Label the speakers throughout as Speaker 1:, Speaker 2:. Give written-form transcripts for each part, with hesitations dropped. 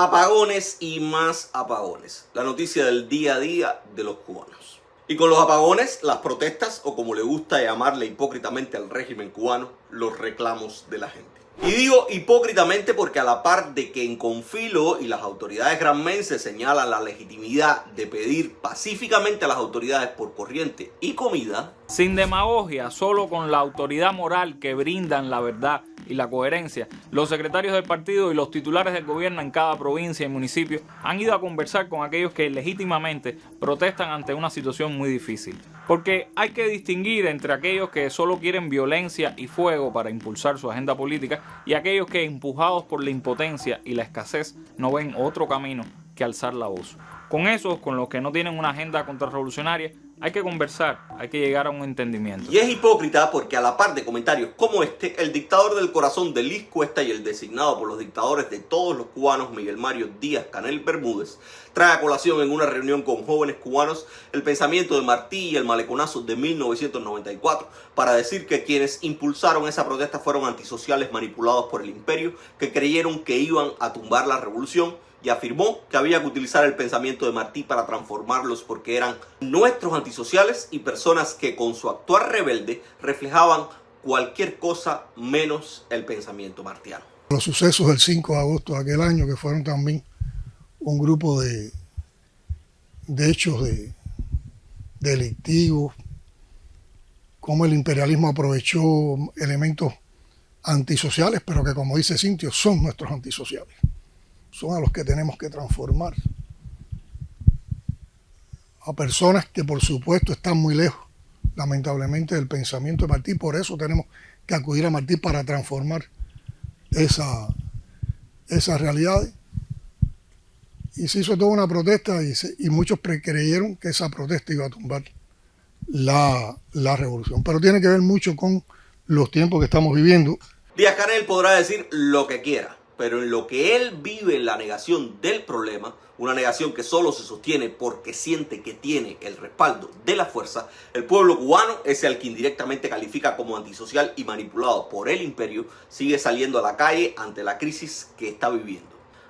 Speaker 1: Apagones y más apagones. La noticia del día a día de los cubanos. Y con los apagones, las protestas, o como le gusta llamarle hipócritamente al régimen cubano, los reclamos de la gente. Y digo hipócritamente porque a la par de que en Confilo y las autoridades granmenses señalan la legitimidad de pedir pacíficamente a las autoridades por corriente y comida,
Speaker 2: sin demagogia, solo con la autoridad moral que brindan la verdad y la coherencia, los secretarios del partido y los titulares del gobierno en cada provincia y municipio han ido a conversar con aquellos que legítimamente protestan ante una situación muy difícil. Porque hay que distinguir entre aquellos que solo quieren violencia y fuego para impulsar su agenda política y aquellos que, empujados por la impotencia y la escasez, no ven otro camino que alzar la voz. Con esos, con los que no tienen una agenda contrarrevolucionaria, hay que conversar, hay que llegar a un entendimiento.
Speaker 1: Y es hipócrita porque a la par de comentarios como este, el dictador del corazón de Liz Cuesta y el designado por los dictadores de todos los cubanos, Miguel Mario Díaz-Canel Bermúdez, trae a colación en una reunión con jóvenes cubanos el pensamiento de Martí y el maleconazo de 1994 para decir que quienes impulsaron esa protesta fueron antisociales manipulados por el imperio que creyeron que iban a tumbar la revolución, y afirmó que había que utilizar el pensamiento de Martí para transformarlos porque eran nuestros antisociales y personas que con su actuar rebelde reflejaban cualquier cosa menos el pensamiento martiano.
Speaker 3: Los sucesos del 5 de agosto de aquel año, que fueron también un grupo de hechos delictivos, cómo el imperialismo aprovechó elementos antisociales, pero que, como dice Cintio, son nuestros antisociales. Son a los que tenemos que transformar. A personas que, por supuesto, están muy lejos, lamentablemente, del pensamiento de Martí. Por eso tenemos que acudir a Martí para transformar esas realidades. Y se hizo toda una protesta y muchos creyeron que esa protesta iba a tumbar la revolución. Pero tiene que ver mucho con los tiempos que estamos viviendo.
Speaker 1: Díaz-Canel podrá decir lo que quiera, pero en lo que él vive en la negación del problema, una negación que solo se sostiene porque siente que tiene el respaldo de la fuerza, el pueblo cubano, ese al que indirectamente califica como antisocial y manipulado por el imperio, sigue saliendo a la calle ante la crisis que está viviendo.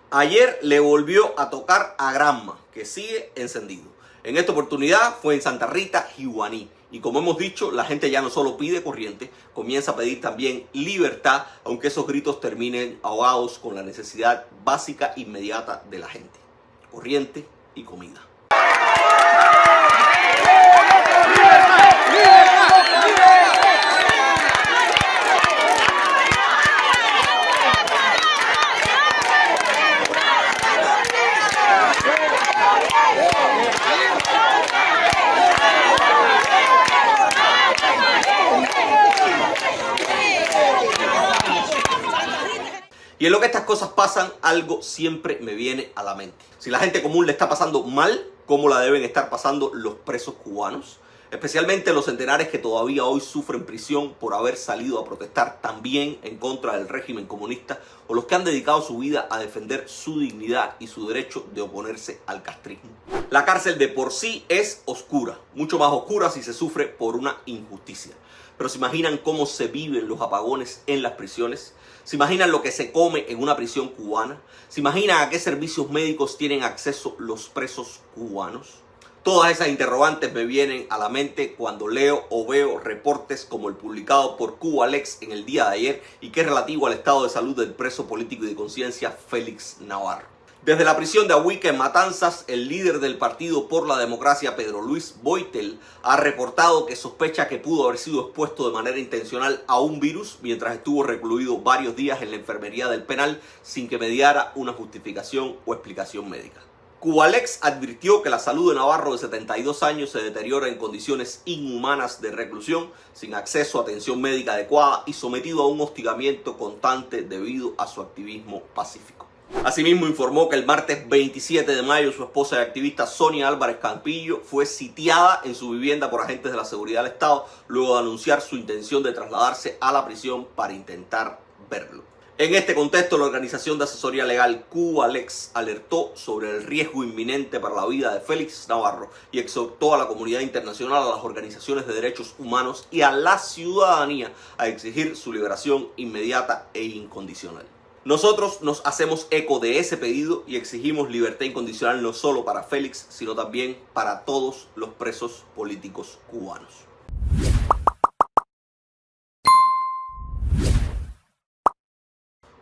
Speaker 1: Ayer le volvió a tocar a Granma, que sigue encendido. En esta oportunidad fue en Santa Rita, Jiguaní. Y como hemos dicho, la gente ya no solo pide corriente, comienza a pedir también libertad, aunque esos gritos terminen ahogados con la necesidad básica inmediata de la gente: corriente y comida. Y en lo que estas cosas pasan, algo siempre me viene a la mente. Si la gente común le está pasando mal, ¿cómo la deben estar pasando los presos cubanos? Especialmente los centenares que todavía hoy sufren prisión por haber salido a protestar también en contra del régimen comunista, o los que han dedicado su vida a defender su dignidad y su derecho de oponerse al castrismo. La cárcel de por sí es oscura, mucho más oscura si se sufre por una injusticia. Pero ¿se imaginan cómo se viven los apagones en las prisiones? ¿Se imaginan lo que se come en una prisión cubana? ¿Se imaginan a qué servicios médicos tienen acceso los presos cubanos? Todas esas interrogantes me vienen a la mente cuando leo o veo reportes como el publicado por Cubalex en el día de ayer y que es relativo al estado de salud del preso político y de conciencia Félix Navarro. Desde la prisión de Ahuica en Matanzas, el líder del Partido por la Democracia, Pedro Luis Boitel, ha reportado que sospecha que pudo haber sido expuesto de manera intencional a un virus mientras estuvo recluido varios días en la enfermería del penal sin que mediara una justificación o explicación médica. Cubalex advirtió que la salud de Navarro, de 72 años, se deteriora en condiciones inhumanas de reclusión, sin acceso a atención médica adecuada y sometido a un hostigamiento constante debido a su activismo pacífico. Asimismo informó que el martes 27 de mayo su esposa y activista Sonia Álvarez Campillo fue sitiada en su vivienda por agentes de la seguridad del Estado luego de anunciar su intención de trasladarse a la prisión para intentar verlo. En este contexto, la organización de asesoría legal Cubalex alertó sobre el riesgo inminente para la vida de Félix Navarro y exhortó a la comunidad internacional, a las organizaciones de derechos humanos y a la ciudadanía a exigir su liberación inmediata e incondicional. Nosotros nos hacemos eco de ese pedido y exigimos libertad incondicional no solo para Félix, sino también para todos los presos políticos cubanos.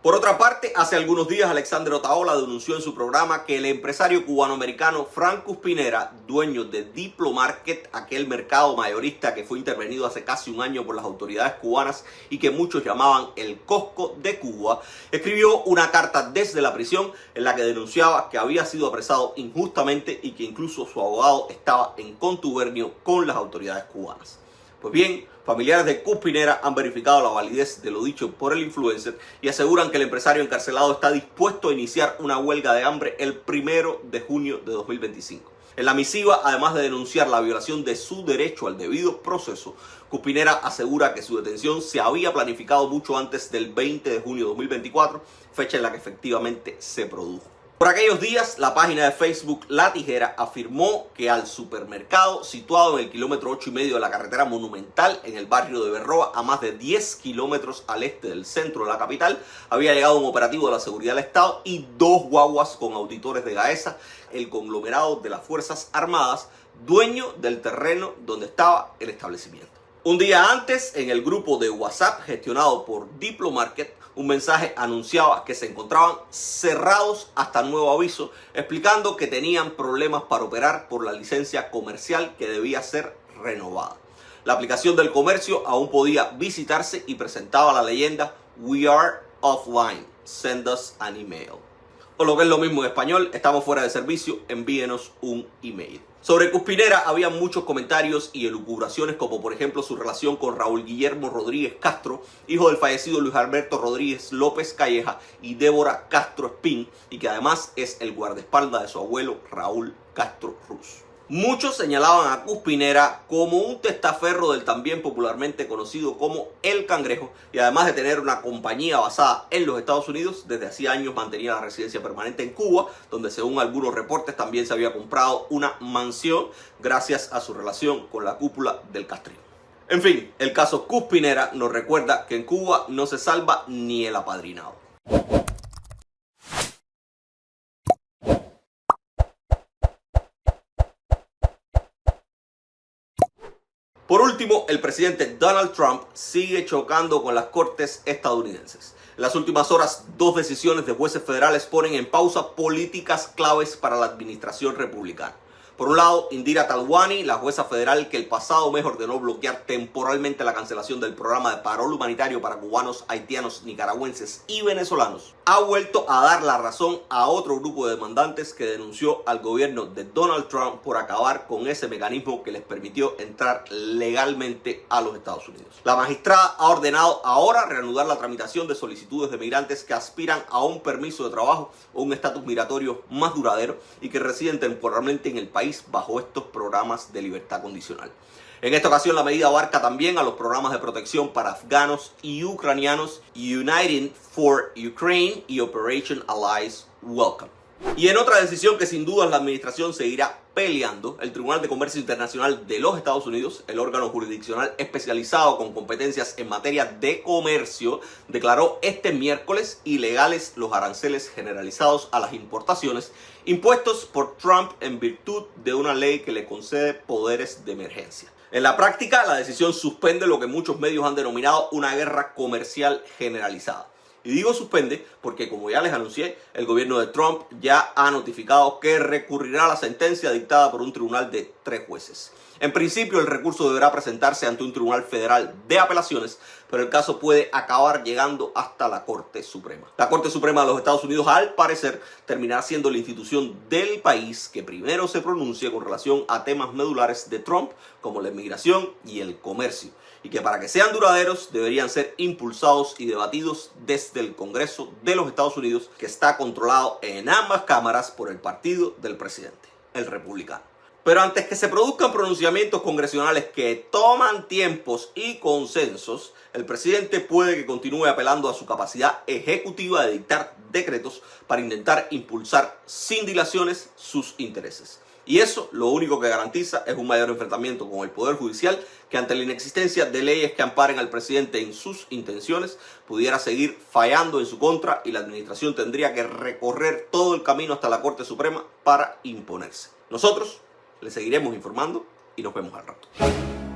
Speaker 1: Por otra parte, hace algunos días Alexandre Otaola denunció en su programa que el empresario cubano-americano Frank Cuspinera, dueño de Diplomarket, aquel mercado mayorista que fue intervenido hace casi un año por las autoridades cubanas y que muchos llamaban el Costco de Cuba, escribió una carta desde la prisión en la que denunciaba que había sido apresado injustamente y que incluso su abogado estaba en contubernio con las autoridades cubanas. Pues bien, familiares de Cuspinera han verificado la validez de lo dicho por el influencer y aseguran que el empresario encarcelado está dispuesto a iniciar una huelga de hambre el 1 de junio de 2025. En la misiva, además de denunciar la violación de su derecho al debido proceso, Cuspinera asegura que su detención se había planificado mucho antes del 20 de junio de 2024, fecha en la que efectivamente se produjo. Por aquellos días, la página de Facebook La Tijera afirmó que al supermercado situado en el kilómetro 8,5 de la carretera Monumental en el barrio de Berroa, a más de 10 kilómetros al este del centro de la capital, había llegado un operativo de la Seguridad del Estado y 2 guaguas con auditores de Gaesa, el conglomerado de las Fuerzas Armadas, dueño del terreno donde estaba el establecimiento. Un día antes, en el grupo de WhatsApp gestionado por Diplomarket, un mensaje anunciaba que se encontraban cerrados hasta nuevo aviso, explicando que tenían problemas para operar por la licencia comercial que debía ser renovada. La aplicación del comercio aún podía visitarse y presentaba la leyenda "We are offline, send us an email". O lo que es lo mismo en español, estamos fuera de servicio, envíenos un email. Sobre Cuspinera había muchos comentarios y elucubraciones, como por ejemplo su relación con Raúl Guillermo Rodríguez Castro, hijo del fallecido Luis Alberto Rodríguez López Calleja, y Débora Castro Espín, y que además es el guardaespaldas de su abuelo Raúl Castro Ruz. Muchos señalaban a Cuspinera como un testaferro del también popularmente conocido como El Cangrejo, y además de tener una compañía basada en los Estados Unidos, desde hacía años mantenía la residencia permanente en Cuba, donde según algunos reportes también se había comprado una mansión gracias a su relación con la cúpula del castrismo. En fin, el caso Cuspinera nos recuerda que en Cuba no se salva ni el apadrinado. Por último, el presidente Donald Trump sigue chocando con las cortes estadounidenses. En las últimas horas, 2 decisiones de jueces federales ponen en pausa políticas claves para la administración republicana. Por un lado, Indira Talwani, la jueza federal que el pasado mes ordenó bloquear temporalmente la cancelación del programa de parol humanitario para cubanos, haitianos, nicaragüenses y venezolanos, ha vuelto a dar la razón a otro grupo de demandantes que denunció al gobierno de Donald Trump por acabar con ese mecanismo que les permitió entrar legalmente a los Estados Unidos. La magistrada ha ordenado ahora reanudar la tramitación de solicitudes de migrantes que aspiran a un permiso de trabajo o un estatus migratorio más duradero y que residen temporalmente en el país bajo estos programas de libertad condicional. En esta ocasión la medida abarca también a los programas de protección para afganos y ucranianos Uniting for Ukraine y Operation Allies Welcome. Y en otra decisión que sin duda la administración seguirá peleando, el Tribunal de Comercio Internacional de los Estados Unidos, el órgano jurisdiccional especializado con competencias en materia de comercio, declaró este miércoles ilegales los aranceles generalizados a las importaciones impuestos por Trump en virtud de una ley que le concede poderes de emergencia. En la práctica, la decisión suspende lo que muchos medios han denominado una guerra comercial generalizada. Y digo suspende porque, como ya les anuncié, el gobierno de Trump ya ha notificado que recurrirá a la sentencia dictada por un tribunal de 3 jueces. En principio, el recurso deberá presentarse ante un tribunal federal de apelaciones, pero el caso puede acabar llegando hasta la Corte Suprema. La Corte Suprema de los Estados Unidos, al parecer, terminará siendo la institución del país que primero se pronuncie con relación a temas medulares de Trump, como la inmigración y el comercio, y que para que sean duraderos deberían ser impulsados y debatidos desde el Congreso de los Estados Unidos, que está controlado en ambas cámaras por el partido del presidente, el republicano. Pero antes que se produzcan pronunciamientos congresionales que toman tiempos y consensos, el presidente puede que continúe apelando a su capacidad ejecutiva de dictar decretos para intentar impulsar sin dilaciones sus intereses. Y eso lo único que garantiza es un mayor enfrentamiento con el Poder Judicial, que ante la inexistencia de leyes que amparen al presidente en sus intenciones, pudiera seguir fallando en su contra y la administración tendría que recorrer todo el camino hasta la Corte Suprema para imponerse. Nosotros le seguiremos informando y nos vemos al rato.